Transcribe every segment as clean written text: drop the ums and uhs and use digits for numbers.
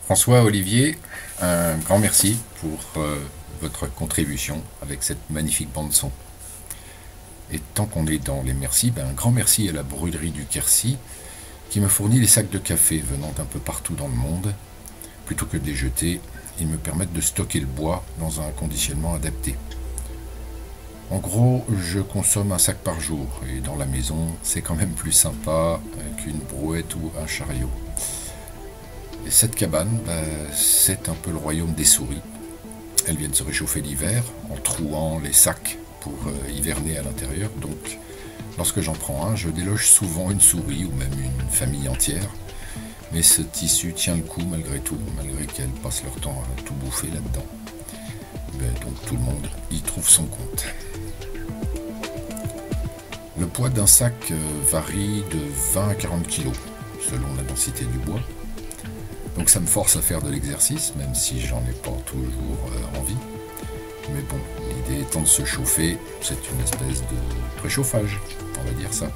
François, Olivier, un grand merci pour votre contribution avec cette magnifique bande son. Et tant qu'on est dans les merci, un grand merci à la brûlerie du Quercy qui me fournit les sacs de café venant d'un peu partout dans le monde. Plutôt que de les jeter, ils me permettent de stocker le bois dans un conditionnement adapté. En gros, je consomme un sac par jour et dans la maison, c'est quand même plus sympa qu'une brouette ou un chariot. Et cette cabane, c'est un peu le royaume des souris. Elles viennent se réchauffer l'hiver en trouant les sacs pour hiverner à l'intérieur. Donc, lorsque j'en prends un, je déloge souvent une souris ou même une famille entière. Mais ce tissu tient le coup malgré tout, malgré qu'elles passent leur temps à tout bouffer là-dedans. Donc tout le monde y trouve son compte. Le poids d'un sac varie de 20 à 40 kg selon la densité du bois. Donc ça me force à faire de l'exercice, même si j'en ai pas toujours envie. Mais bon, l'idée étant de se chauffer, c'est une espèce de préchauffage, on va dire ça.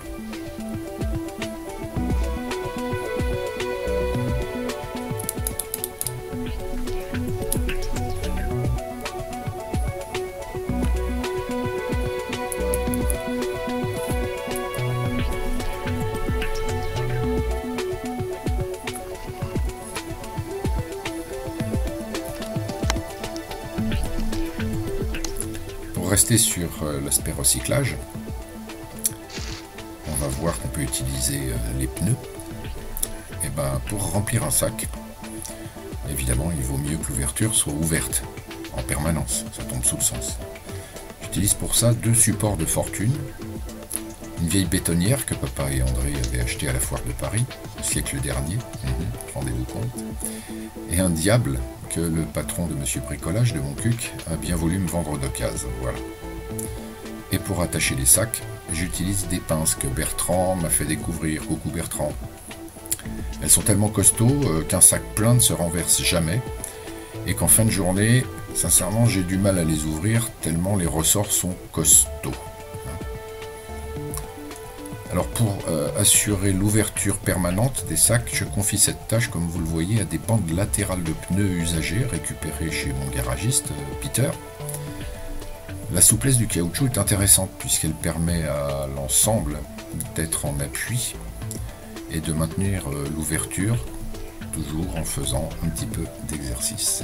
Pour rester sur l'aspect recyclage, on va voir qu'on peut utiliser les pneus. Et pour remplir un sac, évidemment, il vaut mieux que l'ouverture soit ouverte en permanence, ça tombe sous le sens. J'utilise pour ça deux supports de fortune. Une vieille bétonnière que papa et André avaient acheté à la foire de Paris, au siècle dernier, rendez-vous compte, et un diable que le patron de Monsieur Bricolage de Montcuq a bien voulu me vendre d'occasion, voilà. Et pour attacher les sacs, j'utilise des pinces que Bertrand m'a fait découvrir. Coucou Bertrand. Elles sont tellement costauds qu'un sac plein ne se renverse jamais, et qu'en fin de journée, sincèrement, j'ai du mal à les ouvrir tellement les ressorts sont costauds. Alors pour assurer l'ouverture permanente des sacs, je confie cette tâche, comme vous le voyez, à des bandes latérales de pneus usagés récupérées chez mon garagiste, Peter. La souplesse du caoutchouc est intéressante puisqu'elle permet à l'ensemble d'être en appui et de maintenir l'ouverture, toujours en faisant un petit peu d'exercice.